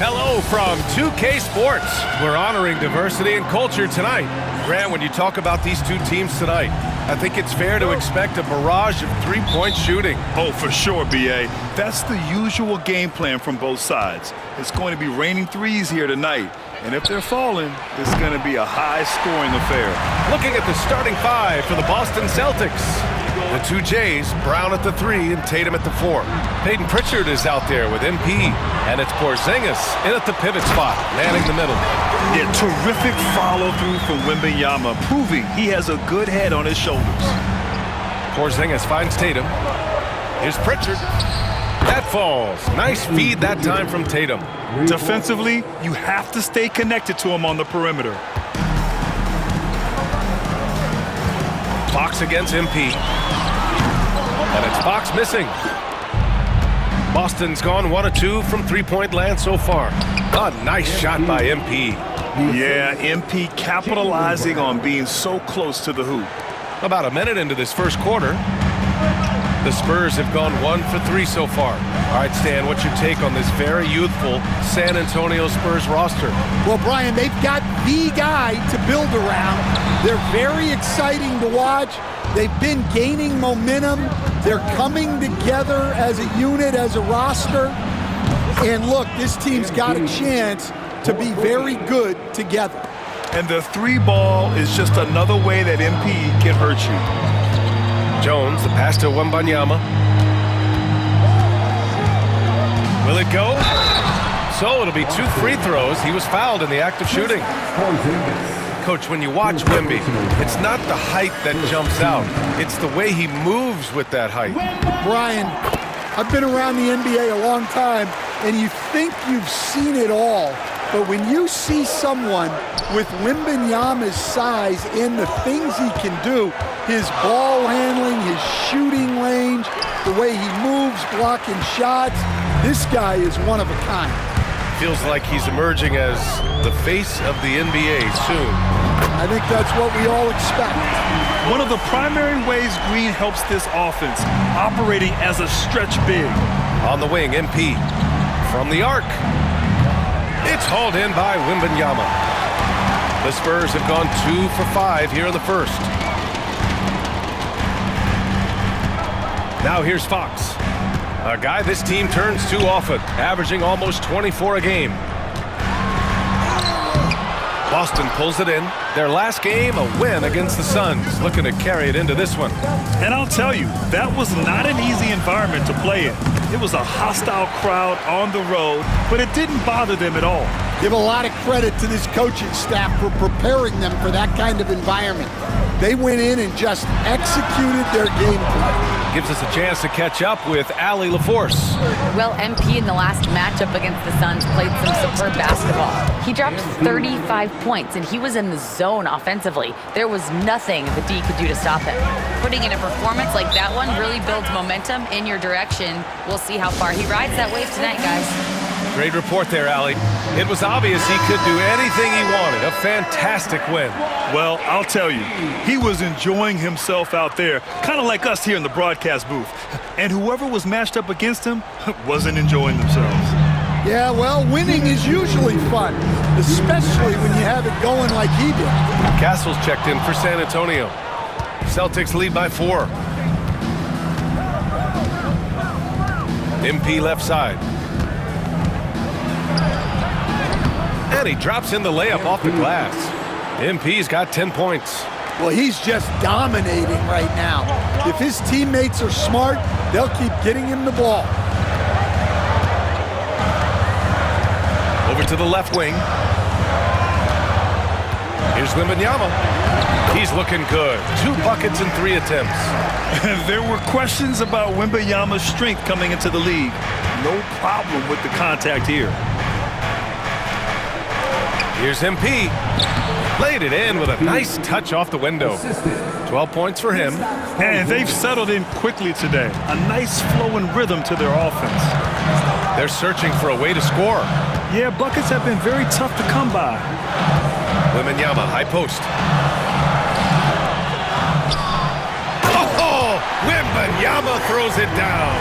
Hello from 2K Sports. We're honoring diversity and culture tonight. Grant, when you talk about these two teams tonight, I think it's fair to expect a barrage of three-point shooting. Oh, for sure, B.A. That's the usual game plan from both sides. It's going to be raining threes here tonight. And if they're falling, it's going to be a high-scoring affair. Looking at the starting five for the Boston Celtics. The two Jays, Brown at the 3 and Tatum at the 4. Peyton Pritchard is out there with MP. And it's Porzingis in at the pivot spot, manning the middle. Yeah, terrific follow-through from Wembanyama, proving he has a good head on his shoulders. Porzingis finds Tatum. Here's Pritchard. That falls. Nice feed that time from Tatum. Defensively, you have to stay connected to him on the perimeter. Fox against MP. And it's Fox missing. Boston's gone 1 of 2 from three-point land so far. A nice shot by MP. Yeah, MP capitalizing on being so close to the hoop. About a minute into this first quarter, the Spurs have gone 1 for 3 so far. All right, Stan, what's your take on this very youthful San Antonio Spurs roster? Well, Brian, they've got the guy to build around. They're very exciting to watch. They've been gaining momentum. They're coming together as a unit, as a roster. And look, this team's got a chance to be very good together. And the 3-ball is just another way that MP can hurt you. Jones, the pass to Wembanyama. Will it go? So it'll be 2 free throws. He was fouled in the act of shooting. Coach, when you watch Wemby, it's not the height that jumps out. It's the way he moves with that height. Brian, I've been around the NBA a long time, and you think you've seen it all. But when you see someone with Wembanyama's size and the things he can do, his ball handling, his shooting range, the way he moves, blocking shots, this guy is one of a kind. Feels like he's emerging as the face of the NBA soon. I think that's what we all expect. One of the primary ways Green helps this offense, operating as a stretch big. On the wing, MP. From the arc. It's hauled in by Wembanyama. The Spurs have gone 2 for 5 here in the first. Now here's Fox. A guy this team turns to often, averaging almost 24 a game. Boston pulls it in. Their last game, a win against the Suns, looking to carry it into this one. And I'll tell you, that was not an easy environment to play in. It was a hostile crowd on the road, but it didn't bother them at all. Give a lot of credit to this coaching staff for preparing them for that kind of environment. They went in and just executed their game plan. Gives us a chance to catch up with Allie LaForce. Well, MP in the last matchup against the Suns played some superb basketball. He dropped 35 points, and he was in the zone offensively. There was nothing the D could do to stop him. Putting in a performance like that one really builds momentum in your direction. We'll see how far he rides that wave tonight, guys. Great report there, Allie. It was obvious he could do anything he wanted. A fantastic win. Well, I'll tell you, he was enjoying himself out there, kind of like us here in the broadcast booth. And whoever was matched up against him wasn't enjoying themselves. Yeah, well, winning is usually fun, especially when you have it going like he did. Castle's checked in for San Antonio. Celtics lead by 4. MP left side. And he drops in the layup off the glass. MP's got 10 points. Well, he's just dominating right now. If his teammates are smart, they'll keep getting him the ball. Over to the left wing. Here's Wembanyama. He's looking good. 2 buckets and 3 attempts. There were questions about Wembanyama's strength coming into the league. No problem with the contact here. Here's MP. Laid it in with a nice touch off the window. 12 points for him. And they've settled in quickly today. A nice flow and rhythm to their offense. They're searching for a way to score. Yeah, buckets have been very tough to come by. Wembanyama, high post. Oh, Wembanyama throws it down.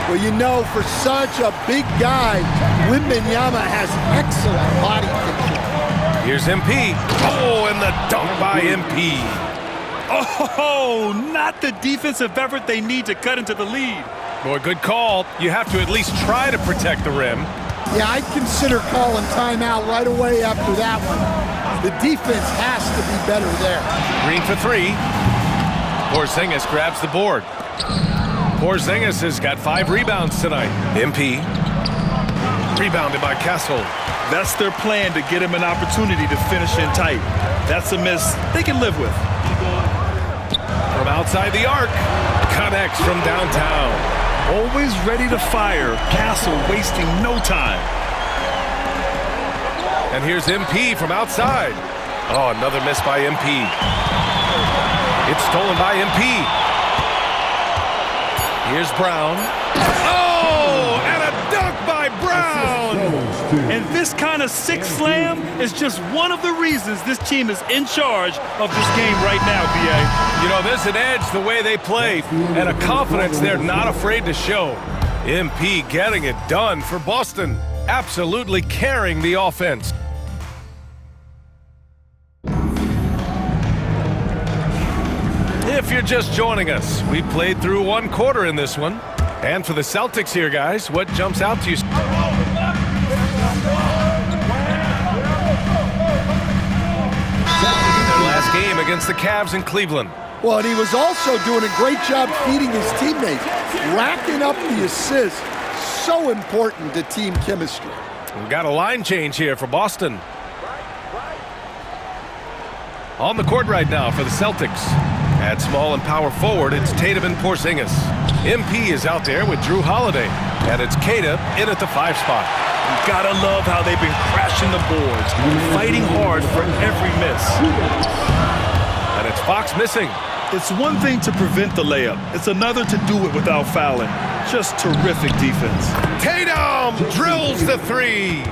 Well, you know, for such a big guy, Wembanyama has excellent body control. Here's MP. Oh, and the dunk by MP. Oh, not the defensive effort they need to cut into the lead. Boy, good call. You have to at least try to protect the rim. Yeah, I'd consider calling timeout right away after that one. The defense has to be better there. Green for three. Porzingis grabs the board. Porzingis has got 5 rebounds tonight. MP. Rebounded by Castle. That's their plan, to get him an opportunity to finish in tight. That's a miss they can live with. From outside the arc. Connects from downtown. Always ready to fire. Castle wasting no time. And here's MP from outside. Oh, another miss by MP. It's stolen by MP. Here's Brown. Oh, and a dunk by Brown. And this kind of sick slam is just one of the reasons this team is in charge of this game right now, B.A. You know, there's an edge the way they play and a confidence they're not afraid to show. MP getting it done for Boston. Absolutely carrying the offense. If you're just joining us, we played through 1 quarter in this one. And for the Celtics here, guys, what jumps out to you? Their last game against the Cavs in Cleveland. Well, and he was also doing a great job feeding his teammates, racking up the assists. So important to team chemistry. We've got a line change here for Boston. On the court right now for the Celtics. At small and power forward, it's Tatum and Porzingis. MP is out there with Drew Holiday. And it's Kata in at the 5 spot. You gotta love how they've been crashing the boards, fighting hard for every miss. And it's Fox missing. It's one thing to prevent the layup. It's another to do it without fouling. Just terrific defense. Tatum drills the 3.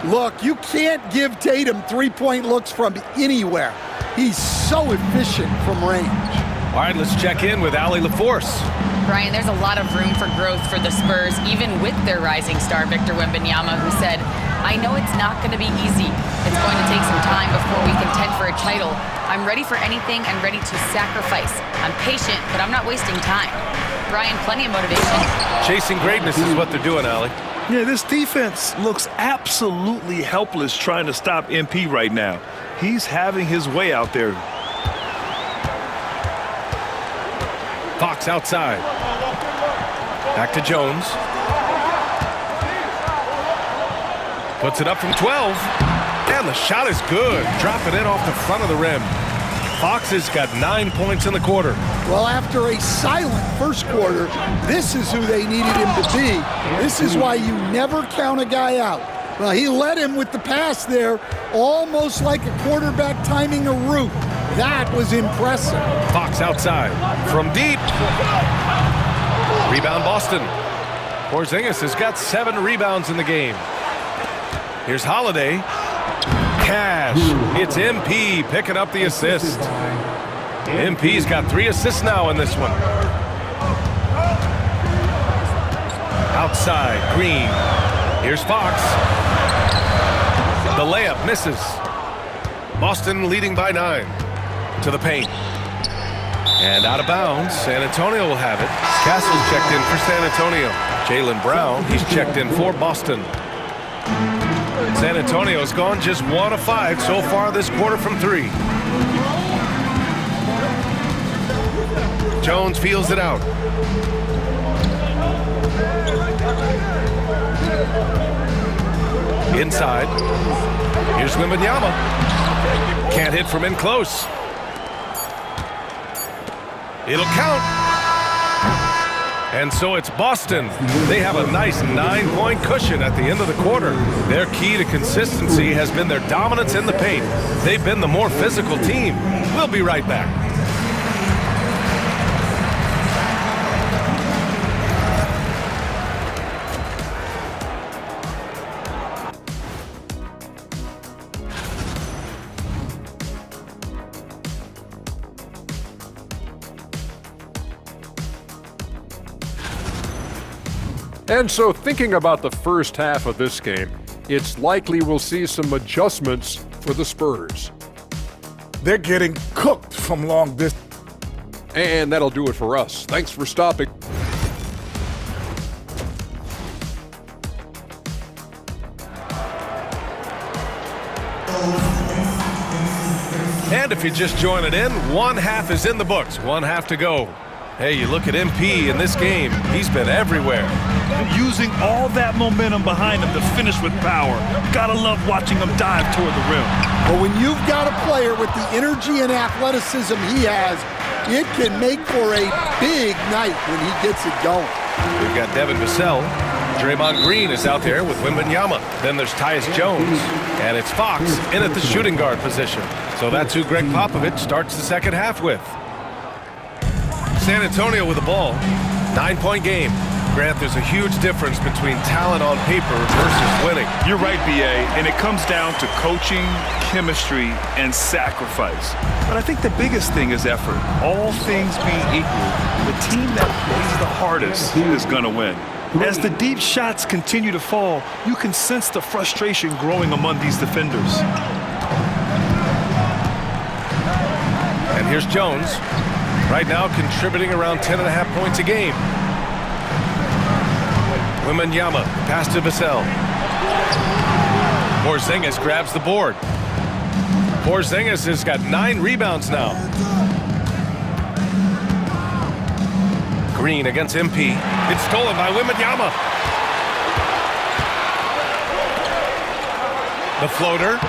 Look, you can't give Tatum three-point looks from anywhere. He's so efficient from range. All right, let's check in with Allie LaForce. Brian, there's a lot of room for growth for the Spurs, even with their rising star, Victor Wembanyama, who said, I know it's not going to be easy. It's going to take some time before we contend for a title. I'm ready for anything and ready to sacrifice. I'm patient, but I'm not wasting time. Brian, plenty of motivation. Chasing greatness is what they're doing, Allie. Yeah, this defense looks absolutely helpless trying to stop MP right now. He's having his way out there. Fox outside. Back to Jones. Puts it up from 12. And the shot is good. Dropping it off the front of the rim. Fox has got 9 points in the quarter. Well, after a silent first quarter, this is who they needed him to be. This is why you never count a guy out. Well, he led him with the pass there, almost like a quarterback timing a route. That was impressive. Fox outside. From deep. Rebound Boston. Porzingis has got 7 rebounds in the game. Here's Holiday. Cash. It's MP picking up the assist. MP's got 3 assists now in this one. Outside, Green. Here's Fox. The layup misses. Boston leading by 9. To the paint. And out of bounds. San Antonio will have it. Castle's checked in for San Antonio. Jaylen Brown, he's checked in for Boston. San Antonio's gone just 1 of 5 so far this quarter from 3. Jones feels it out. Inside. Here's Wembanyama. Can't hit from in close. It'll count. And so it's Boston. They have a nice 9-point cushion at the end of the quarter. Their key to consistency has been their dominance in the paint. They've been the more physical team. We'll be right back. And so thinking about the first half of this game, it's likely we'll see some adjustments for the Spurs. They're getting cooked from long distance. And that'll do it for us. Thanks for stopping. And if you're just joining in, one half is in the books, one half to go. Hey, you look at MP in this game, he's been everywhere. Using all that momentum behind him to finish with power. Gotta love watching him dive toward the rim. But when you've got a player with the energy and athleticism he has, it can make for a big night when he gets it going. We've got Devin Vassell. Draymond Green is out there with Wembanyama. Then there's Tyus Jones. And it's Fox in at the shooting guard position. So that's who Greg Popovich starts the second half with. San Antonio with the ball. 9-point game. Grant, there's a huge difference between talent on paper versus winning. You're right, B.A., and it comes down to coaching, chemistry, and sacrifice. But I think the biggest thing is effort. All things being equal, the team that plays the hardest is going to win. As the deep shots continue to fall, you can sense the frustration growing among these defenders. And here's Jones. Right now contributing around 10.5 points a game. Wembanyama, pass to Vassell. Porzingis grabs the board. Porzingis has got 9 rebounds now. Green against MP. It's stolen by Wembanyama. The floater.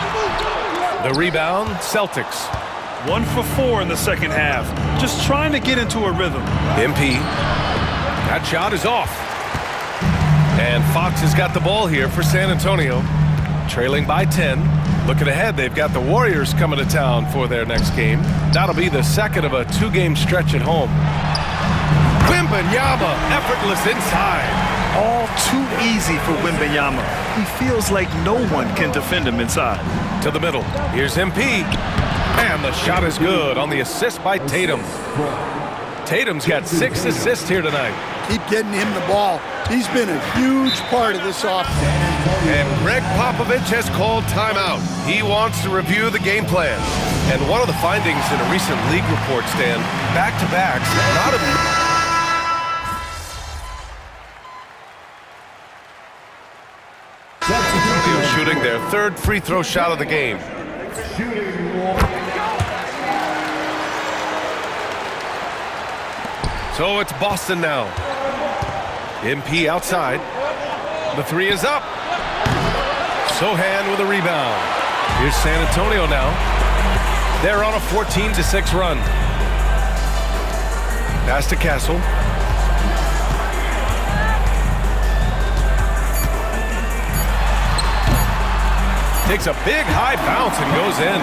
The rebound, Celtics. 1 for 4 in the second half. Just trying to get into a rhythm. MP. That shot is off. And Fox has got the ball here for San Antonio. Trailing by 10. Looking ahead, they've got the Warriors coming to town for their next game. That'll be the second of a 2-game stretch at home. Wembanyama, effortless inside. All too easy for Wembanyama. He feels like no one can defend him inside. To the middle. Here's MP. And the shot is good on the assist by Tatum. Tatum's got 6 assists here tonight. Keep getting him the ball. He's been a huge part of this offense. And Greg Popovich has called timeout. He wants to review the game plan. And one of the findings in a recent league report, Stan, back-to-backs, not a... shooting their 3rd free throw shot of the game. So it's Boston now. MP outside. The 3 is up. Sohan with a rebound. Here's San Antonio now. They're on a 14-6 run. Pass to Castle. Takes a big high bounce and goes in.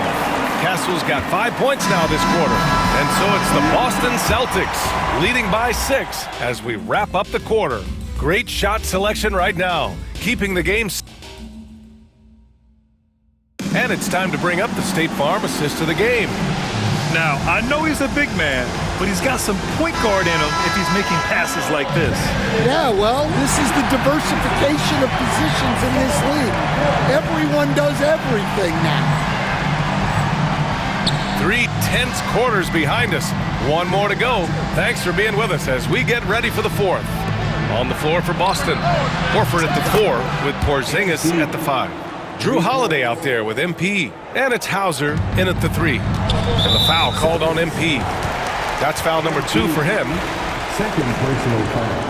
Castle's got 5 points now this quarter. And so it's the Boston Celtics leading by 6 as we wrap up the quarter. Great shot selection right now, keeping the game. And it's time to bring up the State Farm assist of the game. Now, I know he's a big man, but he's got some point guard in him if he's making passes like this. Yeah, well, this is the diversification of positions in this league. Everyone does everything now. 3 tense quarters behind us. 1 more to go. Thanks for being with us as we get ready for the 4th. On the floor for Boston. Horford at the 4 with Porzingis at the 5. Drew Holiday out there with MP. And it's Hauser in at the 3. And the foul called on MP. That's foul number 2 for him. Second personal foul.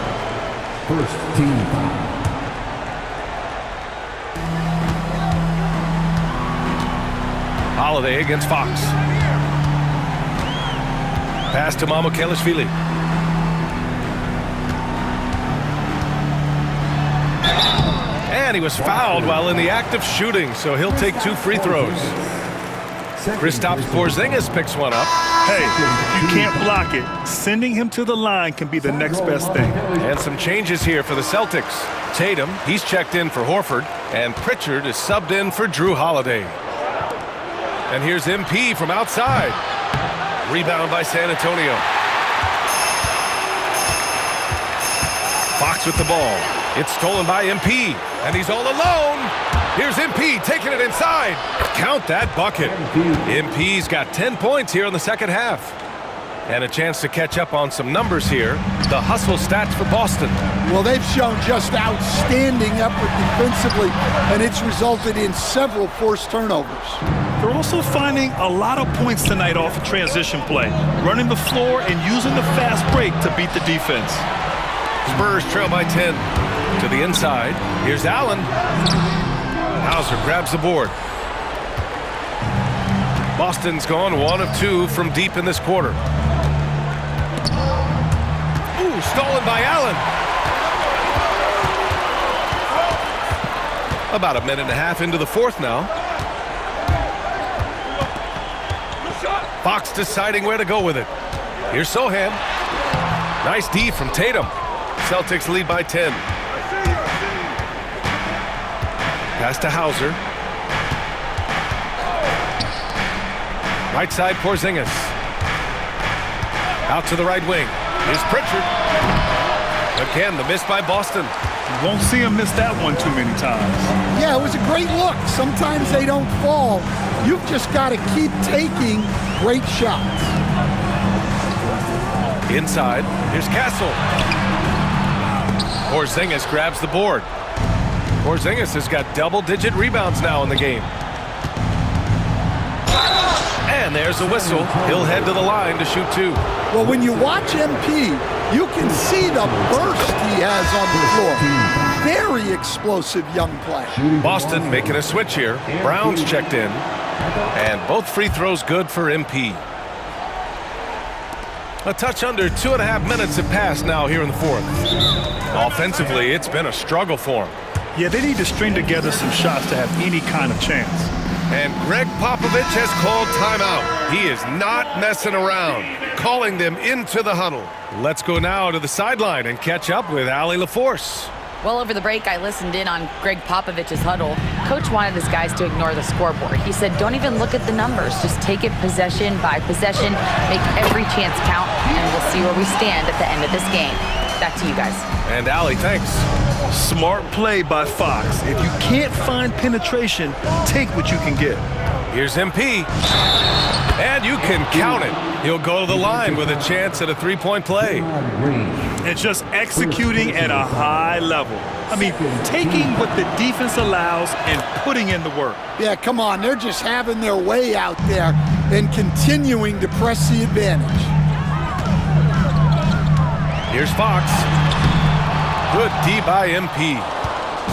First team foul. Holiday against Fox. Pass to Mamukelashvili. And he was fouled while in the act of shooting, so he'll take 2 free throws. Kristaps Porzingis picks one up. Hey, you can't block it. Sending him to the line can be the next best thing. And some changes here for the Celtics. Tatum, he's checked in for Horford, and Pritchard is subbed in for Drew Holiday. And here's MP from outside. Rebound by San Antonio. Fox with the ball. It's stolen by MP, and he's all alone. Here's MP taking it inside. Count that bucket. MP's got 10 points here in the second half. And a chance to catch up on some numbers here. The hustle stats for Boston. Well, they've shown just outstanding effort defensively, and it's resulted in several forced turnovers. They're also finding a lot of points tonight off of transition play, running the floor and using the fast break to beat the defense. Spurs trail by 10. To the inside. Here's Allen. Hauser grabs the board. Boston's gone 1 of 2 from deep in this quarter. Ooh, stolen by Allen. About a minute and a half into the fourth now. Fox deciding where to go with it. Here's Sohan. Nice D from Tatum. Celtics lead by 10. Pass to Hauser. Right side, Porzingis. Out to the right wing. Here's Pritchard. Again, the miss by Boston. You won't see him miss that one too many times. Yeah, it was a great look. Sometimes they don't fall. You've just got to keep taking great shots. Inside, here's Castle. Porzingis grabs the board. Porzingis has got double-digit rebounds now in the game. And there's a whistle. He'll head to the line to shoot 2. Well, when you watch MP, you can see the burst he has on the floor. Very explosive young player. Boston making a switch here. Brown's checked in. And both free throws good for MP. A touch under 2.5 minutes have passed now here in the fourth. Offensively, it's been a struggle for him. Yeah, they need to string together some shots to have any kind of chance. And Greg Popovich has called timeout. He is not messing around, calling them into the huddle. Let's go now to the sideline and catch up with Allie LaForce. Well, over the break, I listened in on Greg Popovich's huddle. Coach wanted his guys to ignore the scoreboard. He said, don't even look at the numbers. Just take it possession by possession, make every chance count, and we'll see where we stand at the end of this game. Back to you guys. And Allie, thanks. Smart play by Fox. If you can't find penetration, take what you can get. Here's MP. And you can count it. He'll go to the line with a chance at a three-point play. And just executing at a high level. I mean, taking what the defense allows and putting in the work. Yeah, come on. They're just having their way out there and continuing to press the advantage. Here's Fox. Good D by MP.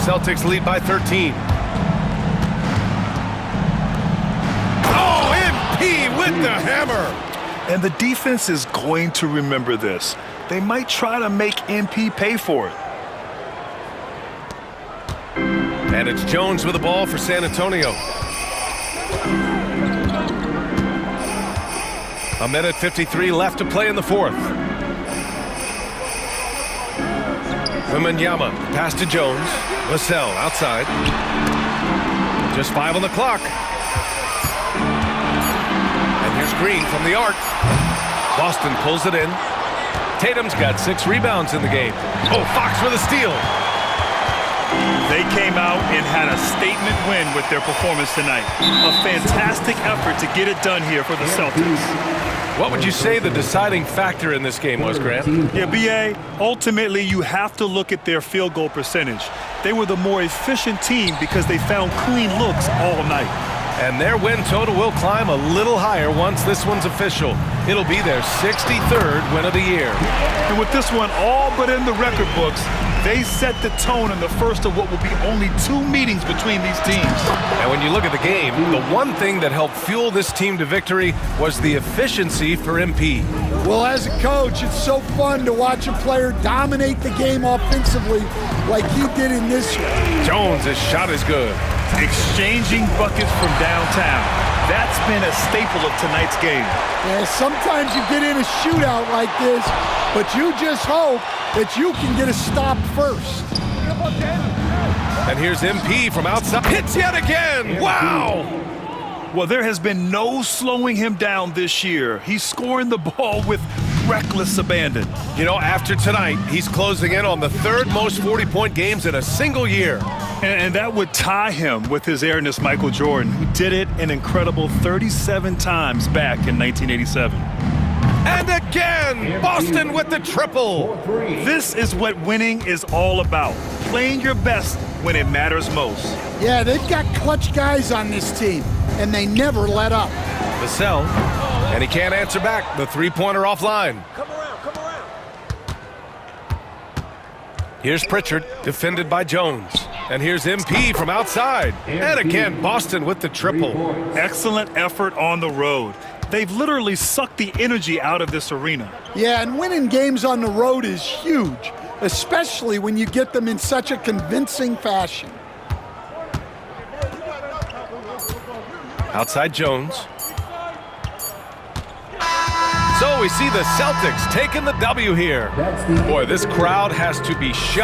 Celtics lead by 13. Oh, MP with the hammer. And the defense is going to remember this. They might try to make MP pay for it. And it's Jones with the ball for San Antonio. A minute 53 left to play in the fourth. Wembanyama, pass to Jones. Vassell outside. Just 5 on the clock. And here's Green from the arc. Boston pulls it in. Tatum's got 6 rebounds in the game. Oh, Fox with a steal. They came out and had a statement win with their performance tonight. A fantastic effort to get it done here for the Celtics. What would you say the deciding factor in this game was, Grant? Yeah, B.A., ultimately you have to look at their field goal percentage. They were the more efficient team because they found clean looks all night. And their win total will climb a little higher once this one's official. It'll be their 63rd win of the year. And with this one all but in the record books, they set the tone in the first of what will be only 2 meetings between these teams. And when you look at the game, the one thing that helped fuel this team to victory was the efficiency for MP. Well, as a coach, it's so fun to watch a player dominate the game offensively like he did in this one. Jones' shot is good. Exchanging buckets from downtown. That's been a staple of tonight's game. Yeah, sometimes you get in a shootout like this, but you just hope that you can get a stop first. And here's MP from outside. Hits yet again! Wow! Well, there has been no slowing him down this year. He's scoring the ball with reckless abandon. You know, after tonight, he's closing in on the third most 40-point games in a single year. And that would tie him with his heiress, Michael Jordan, who did it an incredible 37 times back in 1987. And again, Boston with the triple. This is what winning is all about, playing your best when it matters most. Yeah, they've got clutch guys on this team, and they never let up. Vassell, and he can't answer back. The three-pointer offline. Here's Pritchard, defended by Jones. And here's MP from outside. And again, Boston with the triple. Excellent effort on the road. They've literally sucked the energy out of this arena. Yeah, and winning games on the road is huge, especially when you get them in such a convincing fashion. Outside Jones. So we see the Celtics taking the W here. Boy, this crowd has to be shocked.